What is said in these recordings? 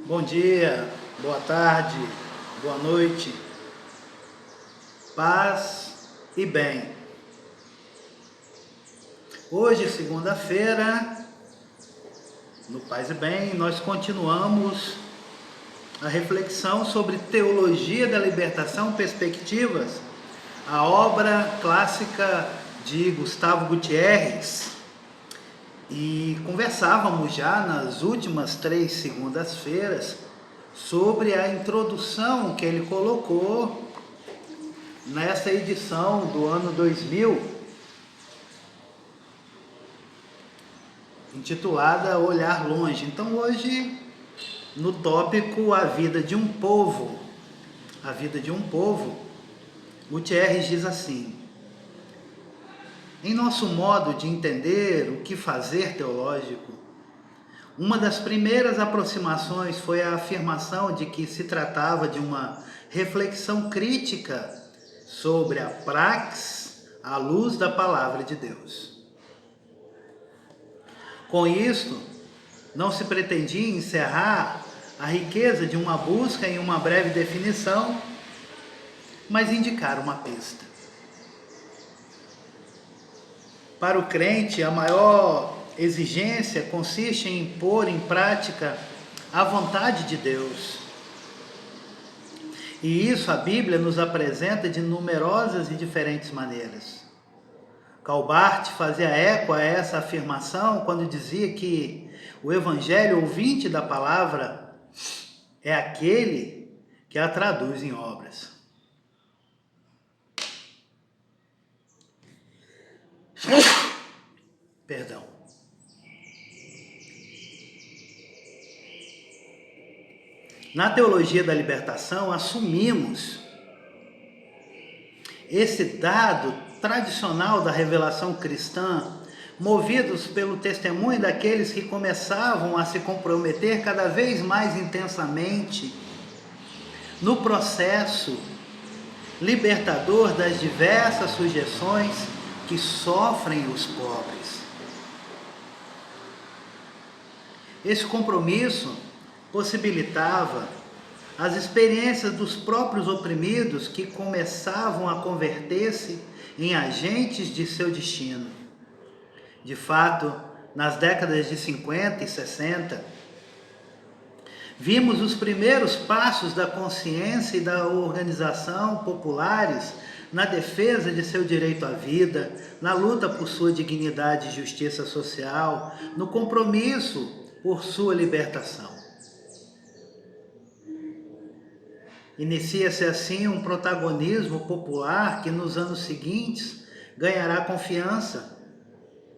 Bom dia, boa tarde, boa noite, paz e bem. Hoje, segunda-feira, no Paz e Bem, nós continuamos a reflexão sobre Teologia da Libertação, Perspectivas, a obra clássica de Gustavo Gutierrez. E conversávamos já nas últimas 3 segundas-feiras sobre a introdução que ele colocou nessa edição do ano 2000, intitulada Olhar Longe. Então hoje, no tópico A Vida de um Povo, Gutierrez diz assim: em nosso modo de entender o que fazer teológico, uma das primeiras aproximações foi a afirmação de que se tratava de uma reflexão crítica sobre a praxis à luz da palavra de Deus. Com isto, não se pretendia encerrar a riqueza de uma busca em uma breve definição, mas indicar uma pista. Para o crente, a maior exigência consiste em pôr em prática a vontade de Deus. E isso a Bíblia nos apresenta de numerosas e diferentes maneiras. Calbart fazia eco a essa afirmação quando dizia que o evangelho ouvinte da palavra é aquele que a traduz em obras. Perdão. Na teologia da libertação, assumimos esse dado tradicional da revelação cristã, movidos pelo testemunho daqueles que começavam a se comprometer cada vez mais intensamente no processo libertador das diversas sujeições que sofrem os pobres. Esse compromisso possibilitava as experiências dos próprios oprimidos que começavam a converter-se em agentes de seu destino. De fato, nas décadas de 50 e 60, vimos os primeiros passos da consciência e da organização populares na defesa de seu direito à vida, na luta por sua dignidade e justiça social, no compromisso por sua libertação. Inicia-se assim um protagonismo popular que nos anos seguintes ganhará confiança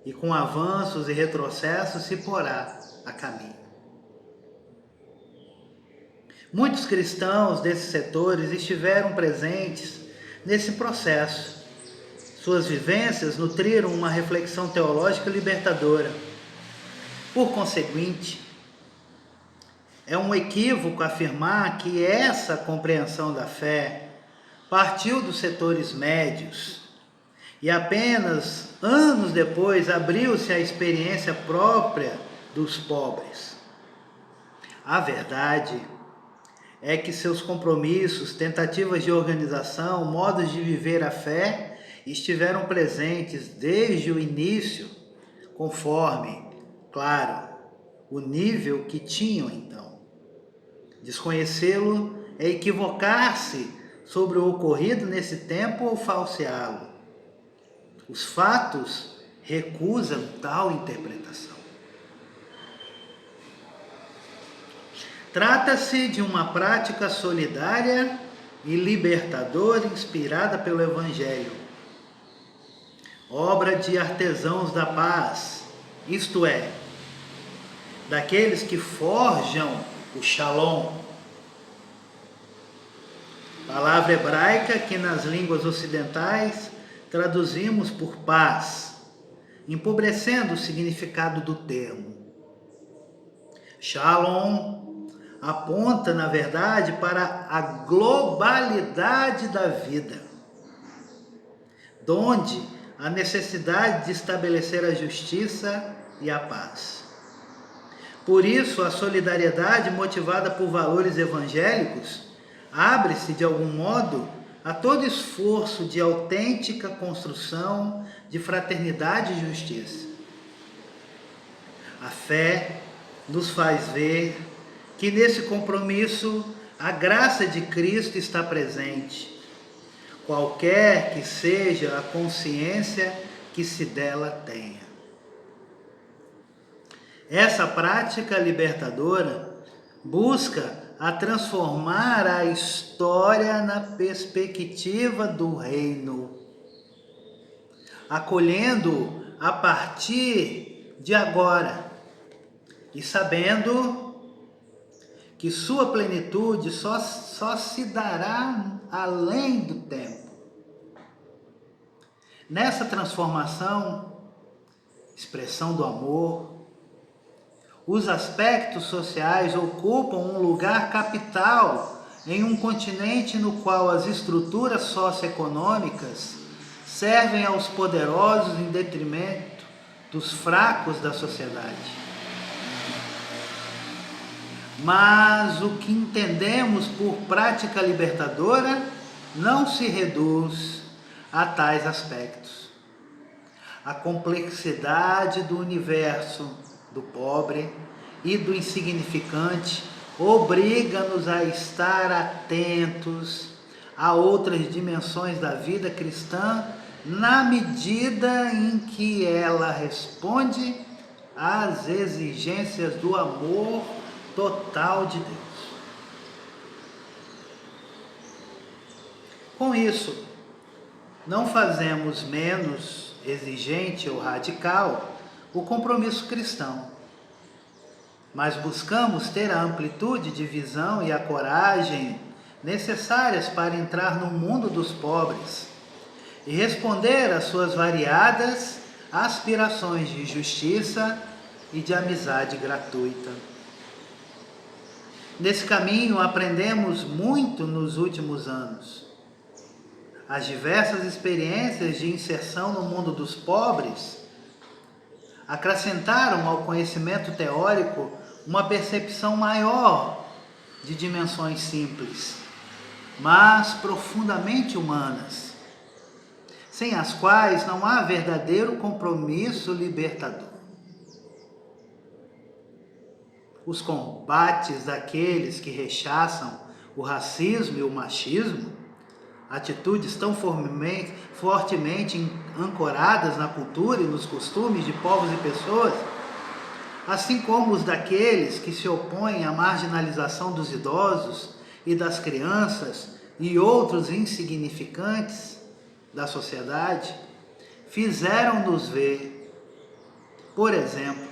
e com avanços e retrocessos se porá a caminho. Muitos cristãos desses setores estiveram presentes nesse processo. Suas vivências nutriram uma reflexão teológica libertadora. Por conseguinte, é um equívoco afirmar que essa compreensão da fé partiu dos setores médios e apenas anos depois abriu-se à experiência própria dos pobres. A verdade é que seus compromissos, tentativas de organização, modos de viver a fé estiveram presentes desde o início, conforme, claro, o nível que tinham então. Desconhecê-lo é equivocar-se sobre o ocorrido nesse tempo ou falseá-lo. Os fatos recusam tal interpretação. Trata-se de uma prática solidária e libertadora inspirada pelo Evangelho. Obra de artesãos da paz, isto é, daqueles que forjam o Shalom, palavra hebraica que nas línguas ocidentais traduzimos por paz, empobrecendo o significado do termo. Shalom aponta, na verdade, para a globalidade da vida, donde a necessidade de estabelecer a justiça e a paz. Por isso, a solidariedade motivada por valores evangélicos abre-se, de algum modo, a todo esforço de autêntica construção de fraternidade e justiça. A fé nos faz ver que nesse compromisso a graça de Cristo está presente, qualquer que seja a consciência que se dela tenha. Essa prática libertadora busca a transformar a história na perspectiva do reino, acolhendo a partir de agora e sabendo que sua plenitude só se dará além do tempo. Nessa transformação, expressão do amor, os aspectos sociais ocupam um lugar capital em um continente no qual as estruturas socioeconômicas servem aos poderosos em detrimento dos fracos da sociedade. Mas o que entendemos por prática libertadora não se reduz a tais aspectos. A complexidade do universo do pobre e do insignificante obriga-nos a estar atentos a outras dimensões da vida cristã na medida em que ela responde às exigências do amor total de Deus. Com isso, não fazemos menos exigente ou radical o compromisso cristão, mas buscamos ter a amplitude de visão e a coragem necessárias para entrar no mundo dos pobres e responder às suas variadas aspirações de justiça e de amizade gratuita. Nesse caminho aprendemos muito nos últimos anos. As diversas experiências de inserção no mundo dos pobres acrescentaram ao conhecimento teórico uma percepção maior de dimensões simples, mas profundamente humanas, sem as quais não há verdadeiro compromisso libertador. Os combates daqueles que rechaçam o racismo e o machismo, atitudes tão fortemente ancoradas na cultura e nos costumes de povos e pessoas, assim como os daqueles que se opõem à marginalização dos idosos e das crianças e outros insignificantes da sociedade, fizeram-nos ver, por exemplo,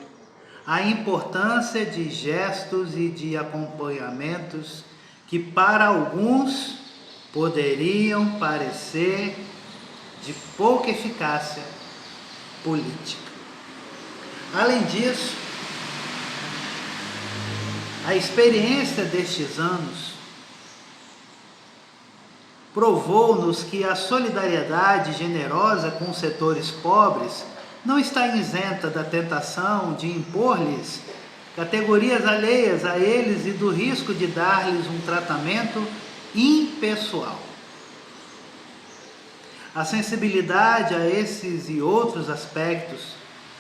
a importância de gestos e de acompanhamentos que para alguns poderiam parecer de pouca eficácia política. Além disso, a experiência destes anos provou-nos que a solidariedade generosa com os setores pobres não está isenta da tentação de impor-lhes categorias alheias a eles e do risco de dar-lhes um tratamento impessoal. A sensibilidade a esses e outros aspectos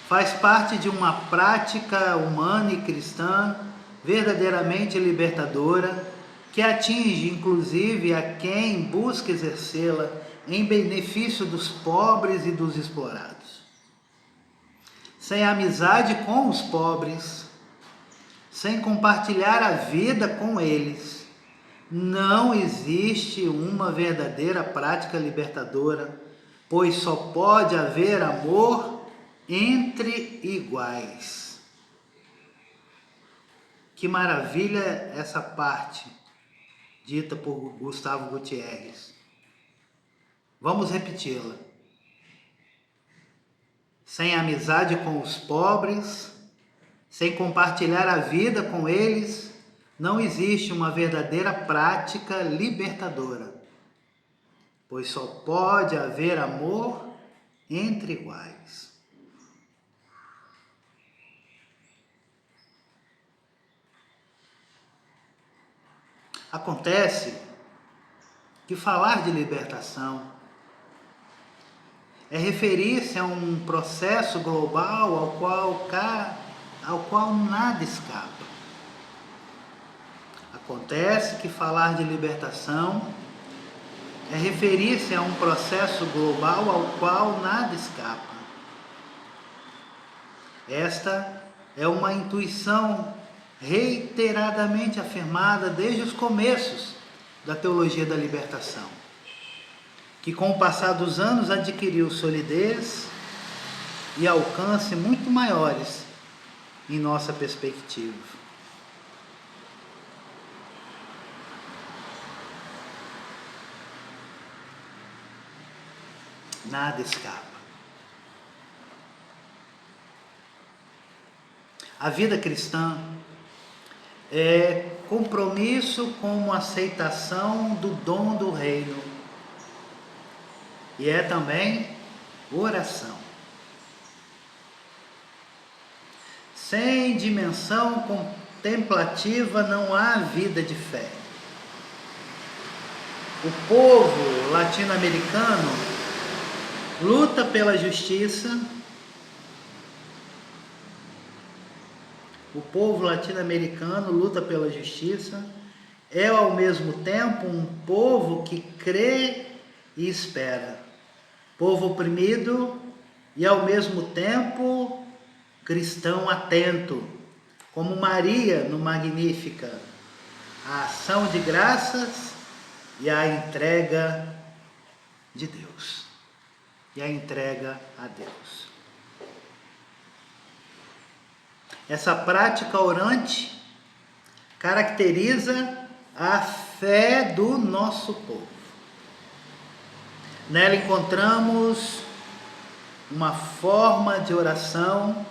faz parte de uma prática humana e cristã verdadeiramente libertadora, que atinge inclusive a quem busca exercê-la em benefício dos pobres e dos explorados. Sem amizade com os pobres, sem compartilhar a vida com eles, não existe uma verdadeira prática libertadora, pois só pode haver amor entre iguais. Que maravilha essa parte dita por Gustavo Gutierrez. Vamos repeti-la. Sem amizade com os pobres, sem compartilhar a vida com eles, não existe uma verdadeira prática libertadora, pois só pode haver amor entre iguais. Acontece que falar de libertação é referir-se a um processo global ao qual nada escapa. Acontece que falar de libertação é referir-se a um processo global ao qual nada escapa. Esta é uma intuição reiteradamente afirmada desde os começos da teologia da libertação, que com o passar dos anos adquiriu solidez e alcance muito maiores em nossa perspectiva. Nada escapa. A vida cristã é compromisso com a aceitação do dom do reino e é também oração. Sem dimensão contemplativa não há vida de fé. O povo latino-americano luta pela justiça. O povo latino-americano luta pela justiça. É ao mesmo tempo um povo que crê e espera. Povo oprimido e ao mesmo tempo cristão atento, como Maria no Magnífica, a ação de graças e a entrega de Deus. E a entrega a Deus. Essa prática orante caracteriza a fé do nosso povo. Nela encontramos uma forma de oração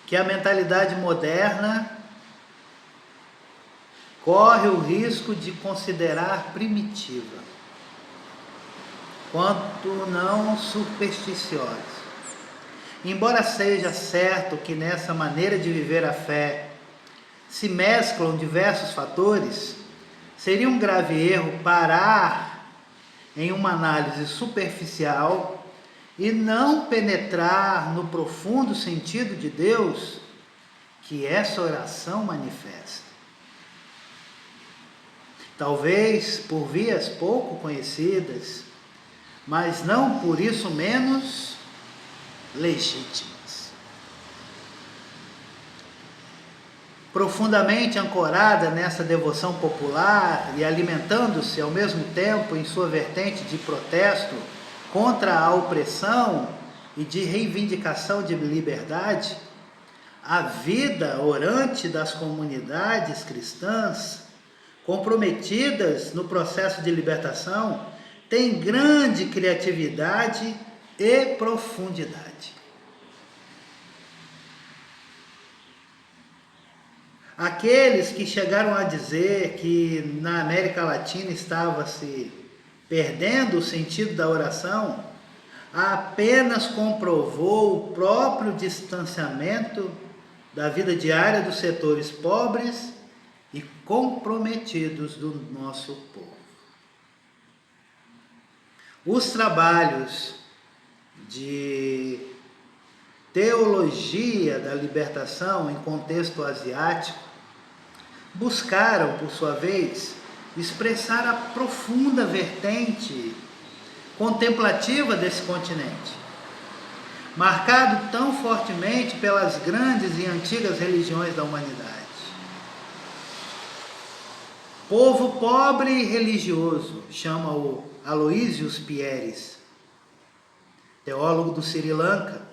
que a mentalidade moderna corre o risco de considerar primitiva, quanto não supersticiosa. Embora seja certo que nessa maneira de viver a fé se mesclam diversos fatores, seria um grave erro parar em uma análise superficial e não penetrar no profundo sentido de Deus que essa oração manifesta. Talvez por vias pouco conhecidas, mas não por isso menos legítimas. Profundamente ancorada nessa devoção popular e alimentando-se ao mesmo tempo em sua vertente de protesto contra a opressão e de reivindicação de liberdade, a vida orante das comunidades cristãs comprometidas no processo de libertação tem grande criatividade e profundidade. Aqueles que chegaram a dizer que na América Latina estava se perdendo o sentido da oração, apenas comprovou o próprio distanciamento da vida diária dos setores pobres e comprometidos do nosso povo. Os trabalhos de teologia da libertação em contexto asiático buscaram, por sua vez, expressar a profunda vertente contemplativa desse continente, marcado tão fortemente pelas grandes e antigas religiões da humanidade. Povo pobre e religioso, chama-o Aloysius Pieres, teólogo do Sri Lanka.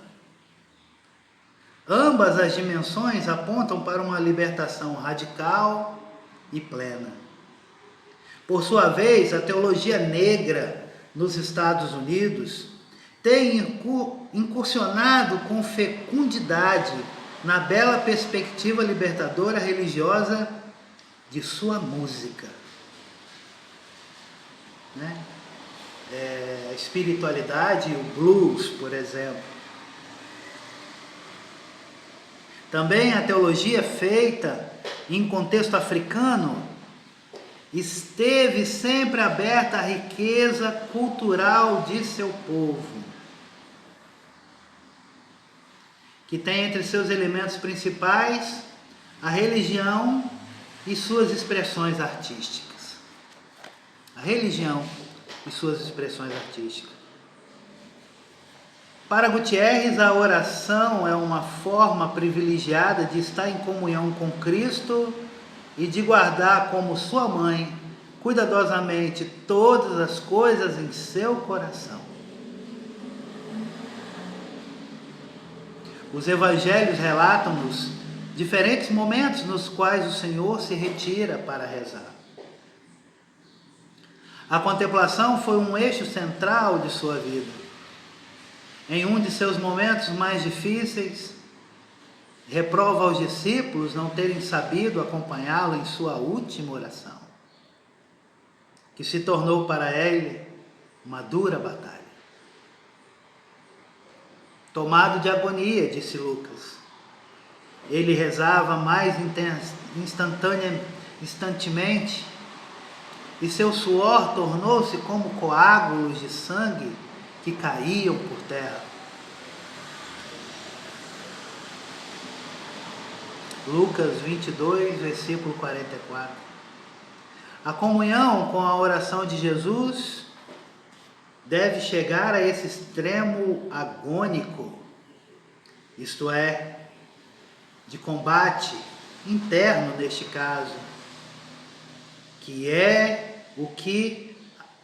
Ambas as dimensões apontam para uma libertação radical e plena. Por sua vez, a teologia negra nos Estados Unidos tem incursionado com fecundidade na bela perspectiva libertadora religiosa de sua música. A espiritualidade e o blues, por exemplo. Também a teologia feita em contexto africano, esteve sempre aberta à riqueza cultural de seu povo, que tem entre seus elementos principais a religião e suas expressões artísticas. A religião e suas expressões artísticas. Para Gutierrez, a oração é uma forma privilegiada de estar em comunhão com Cristo e de guardar como sua mãe, cuidadosamente, todas as coisas em seu coração. Os evangelhos relatam-nos diferentes momentos nos quais o Senhor se retira para rezar. A contemplação foi um eixo central de sua vida. Em um de seus momentos mais difíceis, reprova aos discípulos não terem sabido acompanhá-lo em sua última oração, que se tornou para ele uma dura batalha. Tomado de agonia, disse Lucas, ele rezava mais instantaneamente, e seu suor tornou-se como coágulos de sangue que caíam por terra. Lucas 22, versículo 44. A comunhão com a oração de Jesus deve chegar a esse extremo agônico, isto é, de combate interno neste caso, que é o que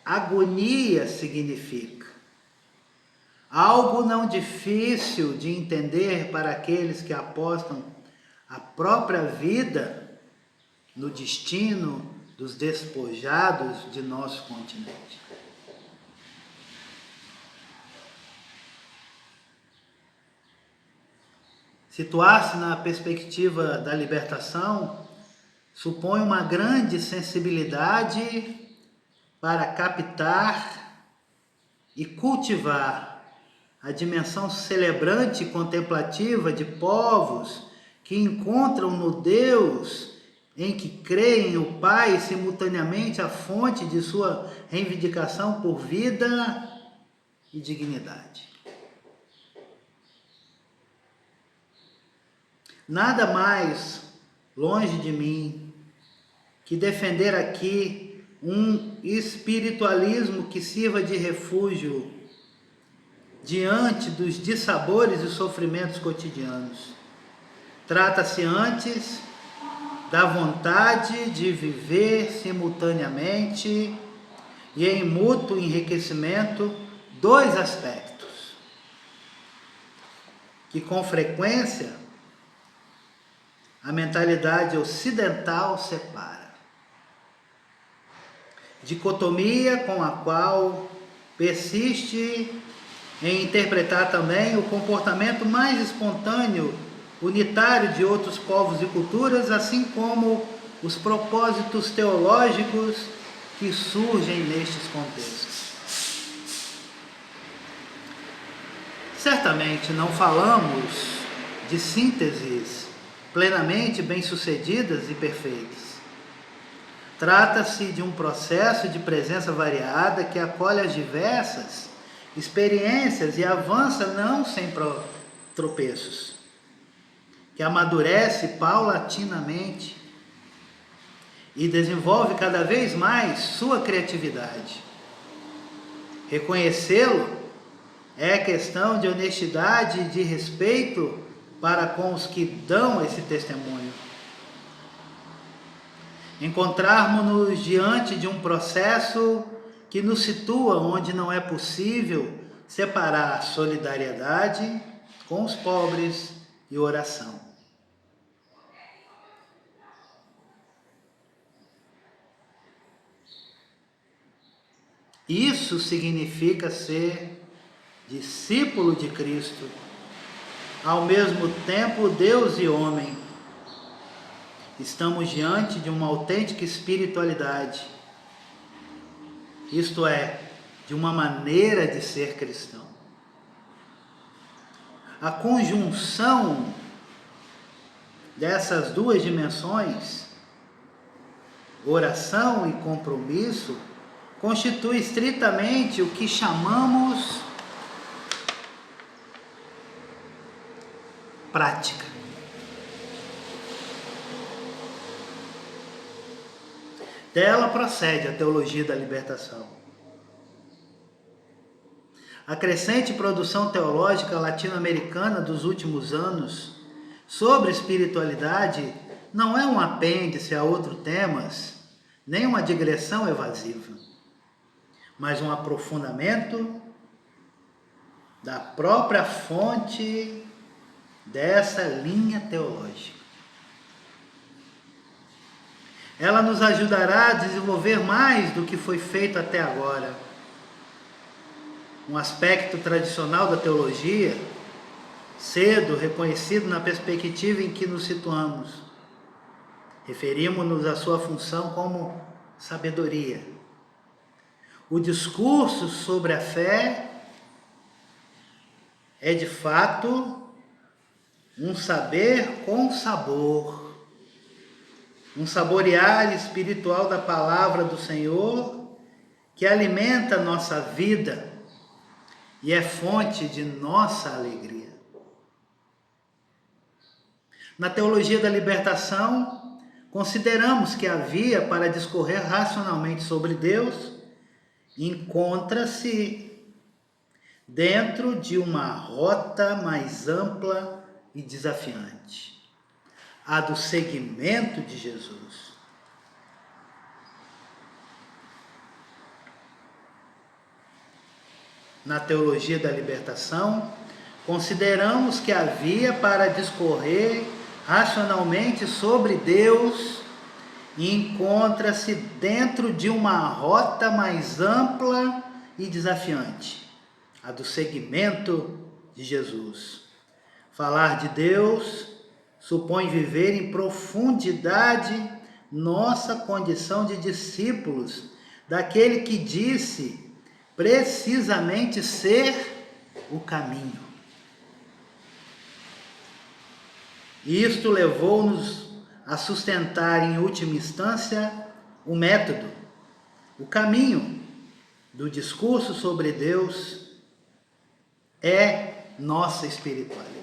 agonia significa. Algo não difícil de entender para aqueles que apostam a própria vida no destino dos despojados de nosso continente. Situar-se na perspectiva da libertação supõe uma grande sensibilidade para captar e cultivar a dimensão celebrante e contemplativa de povos que encontram no Deus em que creem o Pai simultaneamente a fonte de sua reivindicação por vida e dignidade. Nada mais longe de mim que defender aqui um espiritualismo que sirva de refúgio diante dos dissabores e sofrimentos cotidianos. Trata-se antes da vontade de viver simultaneamente e em mútuo enriquecimento dois aspectos que com frequência a mentalidade ocidental separa. Dicotomia com a qual persiste em interpretar também o comportamento mais espontâneo, unitário de outros povos e culturas, assim como os propósitos teológicos que surgem nestes contextos. Certamente não falamos de sínteses plenamente bem-sucedidas e perfeitas. Trata-se de um processo de presença variada que acolhe as diversas experiências e avança não sem tropeços, que amadurece paulatinamente e desenvolve cada vez mais sua criatividade. Reconhecê-lo é questão de honestidade e de respeito para com os que dão esse testemunho. Encontrarmos-nos diante de um processo que nos situa onde não é possível separar solidariedade com os pobres e oração. Isso significa ser discípulo de Cristo, ao mesmo tempo Deus e homem. Estamos diante de uma autêntica espiritualidade, isto é, de uma maneira de ser cristão. A conjunção dessas duas dimensões, oração e compromisso, constitui estritamente o que chamamos prática. Dela procede a teologia da libertação. A crescente produção teológica latino-americana dos últimos anos sobre espiritualidade não é um apêndice a outros temas, nem uma digressão evasiva, mas um aprofundamento da própria fonte dessa linha teológica. Ela nos ajudará a desenvolver mais do que foi feito até agora. Um aspecto tradicional da teologia, cedo reconhecido na perspectiva em que nos situamos. Referimos-nos à sua função como sabedoria. O discurso sobre a fé é de fato um saber com sabor, um saborear espiritual da palavra do Senhor que alimenta nossa vida e é fonte de nossa alegria. Na teologia da libertação, consideramos que a via para discorrer racionalmente sobre Deus encontra-se dentro de uma rota mais ampla e desafiante, a do seguimento de Jesus. Na teologia da libertação, consideramos que a via para discorrer racionalmente sobre Deus encontra-se dentro de uma rota mais ampla e desafiante, a do seguimento de Jesus. Falar de Deus supõe viver em profundidade nossa condição de discípulos daquele que disse precisamente ser o caminho. Isto levou-nos a sustentar em última instância o método, o caminho do discurso sobre Deus é nossa espiritualidade.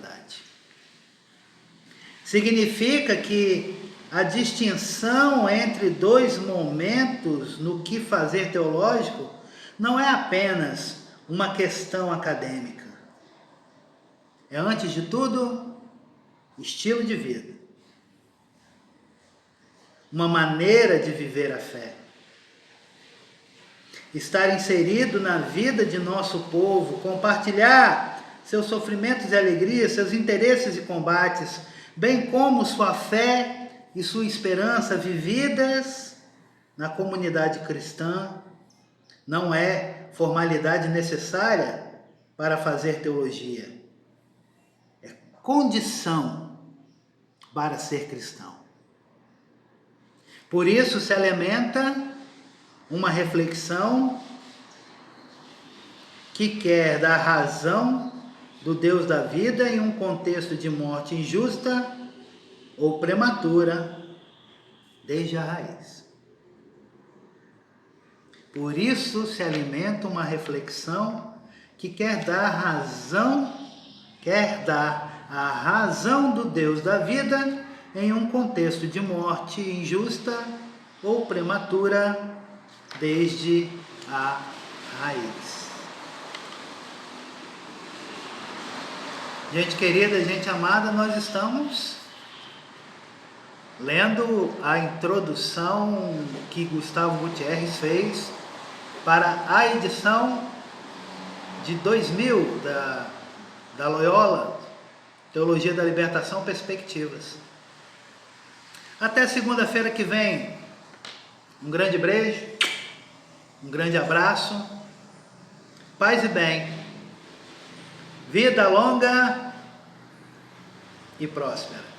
Significa que a distinção entre dois momentos no que fazer teológico não é apenas uma questão acadêmica. É, antes de tudo, estilo de vida. Uma maneira de viver a fé. Estar inserido na vida de nosso povo, compartilhar seus sofrimentos e alegrias, seus interesses e combates, bem como sua fé e sua esperança vividas na comunidade cristã, não é formalidade necessária para fazer teologia. É condição para ser cristão. Por isso se alimenta uma reflexão que quer dar razão do Deus da vida em um contexto de morte injusta ou prematura desde a raiz. Por isso se alimenta uma reflexão que quer dar a razão do Deus da vida em um contexto de morte injusta ou prematura desde a raiz. Gente querida, gente amada, nós estamos lendo a introdução que Gustavo Gutierrez fez para a edição de 2000 da Loyola, Teologia da Libertação, Perspectivas. Até segunda-feira que vem, um grande beijo, um grande abraço, paz e bem, vida longa e próspera.